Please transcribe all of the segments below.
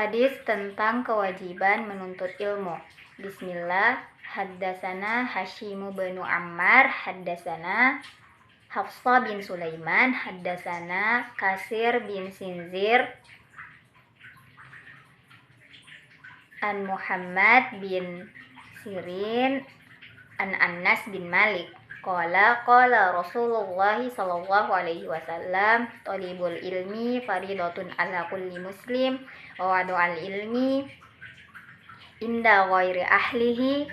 Hadis tentang kewajiban menuntut ilmu. Bismillah. Haddasana Hashimu bin Ammar, haddasana Hafsa bin Sulaiman, haddasana Kasir bin Sinzir, an Muhammad bin Sirin, an Anas bin Malik. Qala Rasulullah sallallahu alaihi wasallam, talibul ilmi faridatun ala kulli muslim wa wadu'al ilmi inda ghairi ahlihi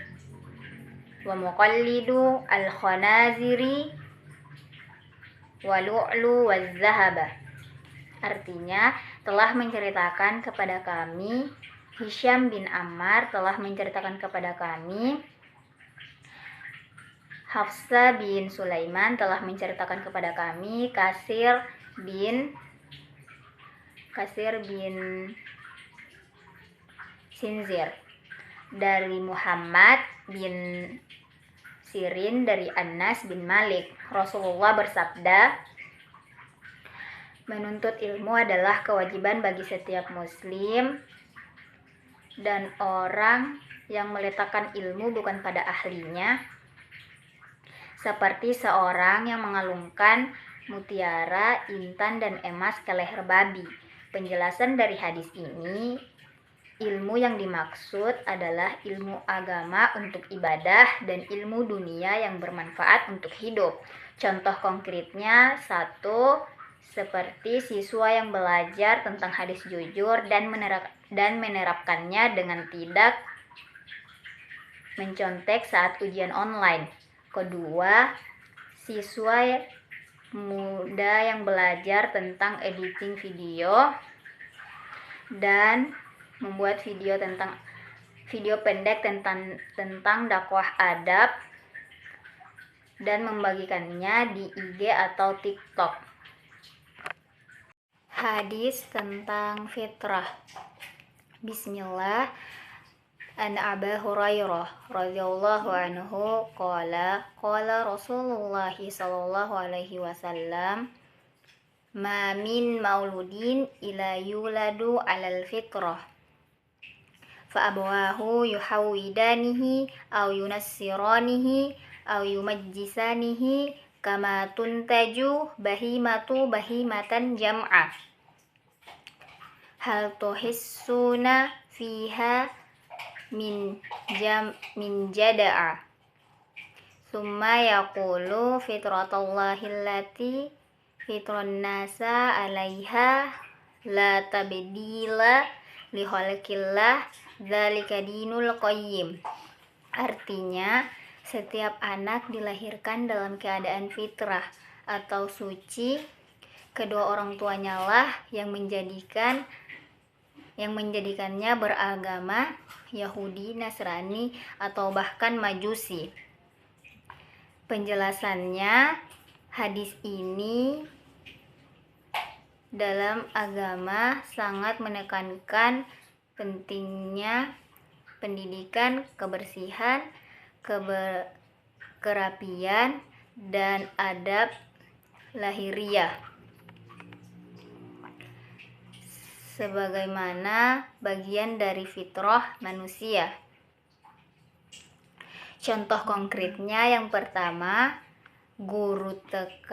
wa muqallidu al-khanaziri wa lu'lu wa zahaba. Artinya, telah menceritakan kepada kami, Hisham bin Ammar telah menceritakan kepada kami, Hafsa bin Sulaiman telah menceritakan kepada kami, Kasir bin Sinzir dari Muhammad bin Sirin dari Anas bin Malik. Rasulullah bersabda, menuntut ilmu adalah kewajiban bagi setiap muslim, dan orang yang meletakkan ilmu bukan pada ahlinya, seperti seorang yang mengalungkan mutiara, intan, dan emas ke leher babi. Penjelasan dari hadis ini, ilmu yang dimaksud adalah ilmu agama untuk ibadah dan ilmu dunia yang bermanfaat untuk hidup. Contoh konkretnya, 1. Seperti siswa yang belajar tentang hadis jujur dan menerapkannya dengan tidak mencontek saat ujian online. Kedua, siswa muda yang belajar tentang editing video dan membuat video pendek tentang dakwah adab dan membagikannya di IG atau TikTok. Hadis tentang fitrah. Bismillah. An Abi Hurairah radhiyallahu anhu qala Rasulullah sallallahu alaihi wasallam, ma min mauludin ila yuladu alal fitrah fa abawahu yuhawidanihi aw yunassiranihi aw yumajjisanihi kama tuntaju bahimatan jam'ah hal tuhissuna fiha min jada'a summa yaqulu fitratallahi allati fitran nasa 'alaiha la tabdila li khalqillah dzalika dinul qayyim. Artinya, setiap anak dilahirkan dalam keadaan fitrah atau suci. Kedua orang tuanya lah yang menjadikannya beragama Yahudi, Nasrani, atau bahkan Majusi. Penjelasannya, hadis ini dalam agama sangat menekankan pentingnya pendidikan, kebersihan, kerapian, dan adab lahiriah sebagaimana bagian dari fitrah manusia. Contoh konkretnya yang pertama, guru TK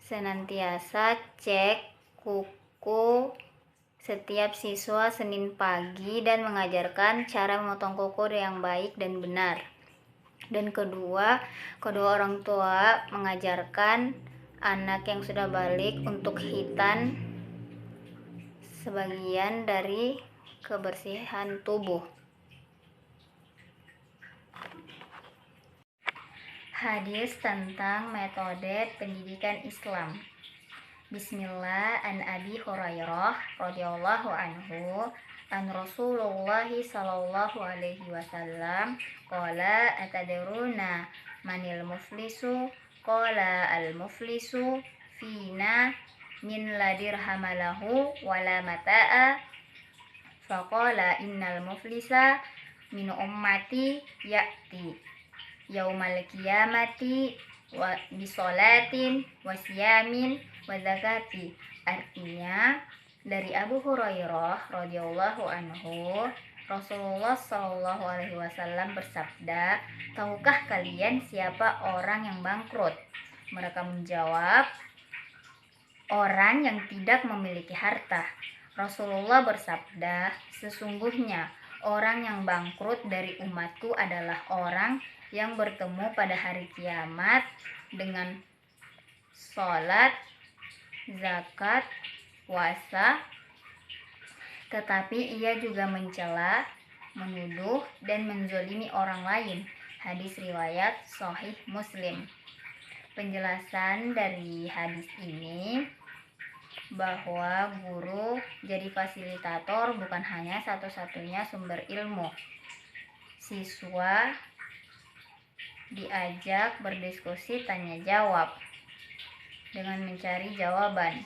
senantiasa cek kuku setiap siswa Senin pagi dan mengajarkan cara memotong kuku yang baik dan benar. Dan kedua orang tua mengajarkan anak yang sudah balik untuk khitan sebagian dari kebersihan tubuh. Hadis tentang metode pendidikan Islam. Bismillah. An Abi Hurairah radhiyallahu anhu an Rasulullah sallallahu alaihi wasallam qala atadruna manil muflisu qala al-muflisu fina min la dirhamalahu wala mata'a faqala innal muflisa min ummati ya'ti yaumal qiyamati wa bisolatin wa siyamin wa zakati Artinya, dari Abu Hurairah radhiyallahu anhu, Rasulullah Shallallahu alaihi wasallam bersabda, "Tahukah kalian siapa orang yang bangkrut?" Mereka menjawab, "Orang yang tidak memiliki harta." Rasulullah bersabda, "Sesungguhnya orang yang bangkrut dari umatku adalah orang yang bertemu pada hari kiamat dengan sholat, zakat, puasa, tetapi ia juga mencela, menuduh, dan menzolimi orang lain." Hadis riwayat Sahih Muslim. Penjelasan dari hadis ini bahwa guru jadi fasilitator bukan hanya satu-satunya sumber ilmu. Siswa diajak berdiskusi tanya jawab dengan mencari jawaban.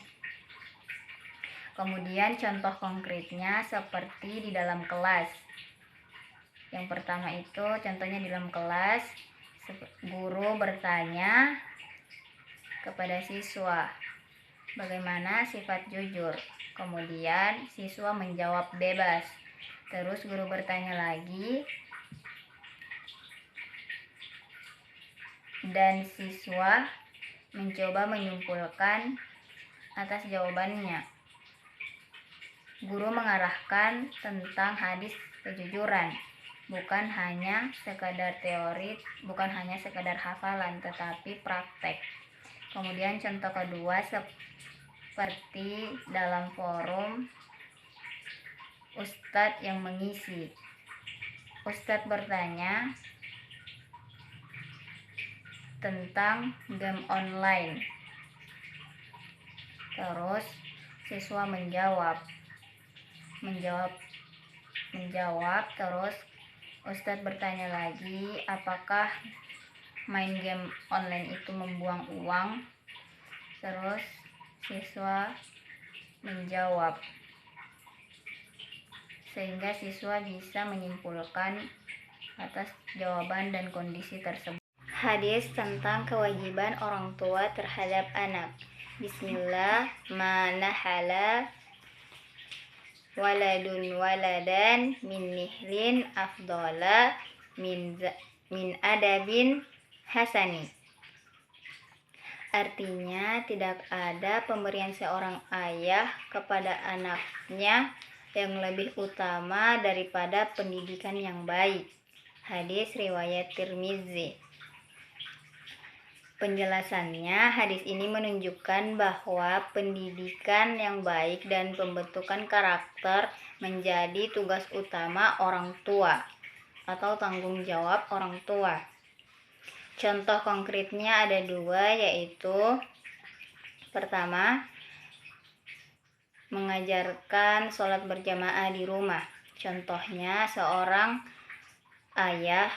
Kemudian contoh konkretnya seperti di dalam kelas. Yang pertama itu contohnya di dalam kelas, guru bertanya kepada siswa, bagaimana sifat jujur? Kemudian siswa menjawab bebas. Terus guru bertanya lagi, dan siswa mencoba menyimpulkan atas jawabannya. Guru mengarahkan tentang hadis kejujuran, bukan hanya sekadar teori, bukan hanya sekadar hafalan, tetapi praktek. Kemudian contoh kedua seperti dalam forum Ustadz yang mengisi. Ustadz bertanya tentang game online. Terus siswa menjawab, terus Ustadz bertanya lagi, apakah main game online itu membuang uang? Terus siswa menjawab, sehingga siswa bisa menyimpulkan atas jawaban dan kondisi tersebut. Hadis tentang kewajiban orang tua terhadap anak. Bismillah, manahala waladun waladan min nihlin afdala min adabin hasani. Artinya, tidak ada pemberian seorang ayah kepada anaknya yang lebih utama daripada pendidikan yang baik. Hadis riwayat Tirmizi. Penjelasannya, hadis ini menunjukkan bahwa pendidikan yang baik dan pembentukan karakter menjadi tugas utama orang tua atau tanggung jawab orang tua. Contoh konkretnya ada dua, yaitu pertama, mengajarkan sholat berjamaah di rumah. Contohnya, seorang ayah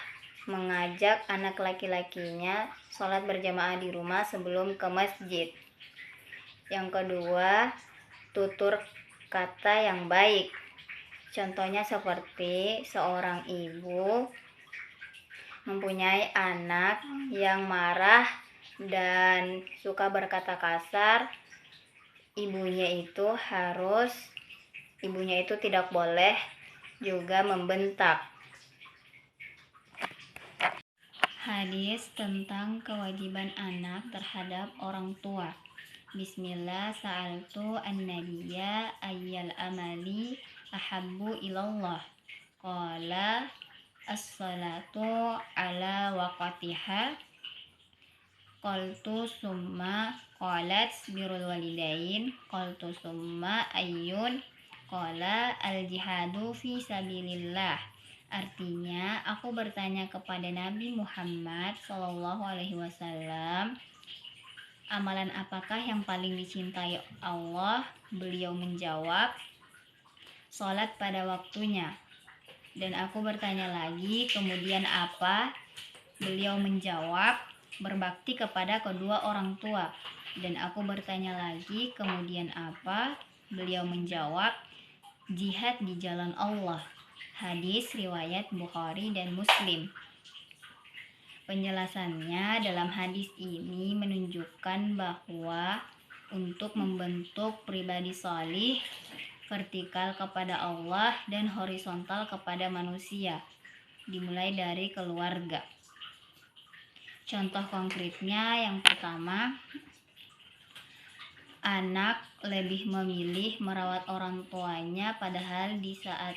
mengajak anak laki-lakinya sholat berjamaah di rumah sebelum ke masjid. Yang kedua, tutur kata yang baik. Contohnya seperti seorang ibu mempunyai anak yang marah dan suka berkata kasar, ibunya itu tidak boleh juga membentak. Hadis tentang kewajiban anak terhadap orang tua. Bismillah, sa'altu an-nabiyya ayyal amali ahabbu ilallah. Qala as-salatu ala waqtiha. Qultu summa, qalat birrul walidain. Qultu summa ayyun? Qala al-jihadu fi sabilillah. Artinya, aku bertanya kepada Nabi Muhammad SAW, amalan apakah yang paling dicintai Allah? Beliau menjawab, sholat pada waktunya. Dan aku bertanya lagi, kemudian apa? Beliau menjawab, berbakti kepada kedua orang tua. Dan aku bertanya lagi, kemudian apa? Beliau menjawab, jihad di jalan Allah. Hadis riwayat Bukhari dan Muslim. Penjelasannya, dalam hadis ini menunjukkan bahwa untuk membentuk pribadi salih, vertikal kepada Allah dan horizontal kepada manusia, dimulai dari keluarga. Contoh konkretnya yang pertama, anak lebih memilih merawat orang tuanya padahal di saat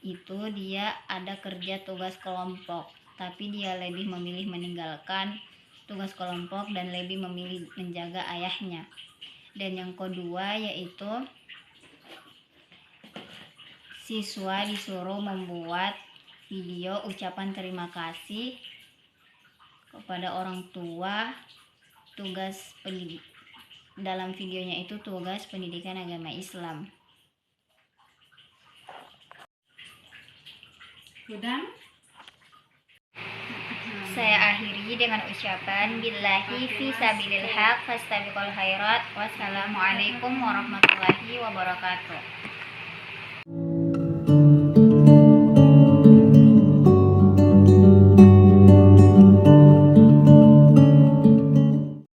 itu dia ada kerja tugas kelompok, tapi dia lebih memilih meninggalkan tugas kelompok dan lebih memilih menjaga ayahnya. Dan yang kedua yaitu siswa disuruh membuat video ucapan terima kasih kepada orang tua. Tugas dalam videonya itu tugas pendidikan agama Islam. Sudah? Saya akhiri dengan ucapan billahi fi sabilil haq fastabiqul khairat. Wassalamualaikum warahmatullahi wabarakatuh.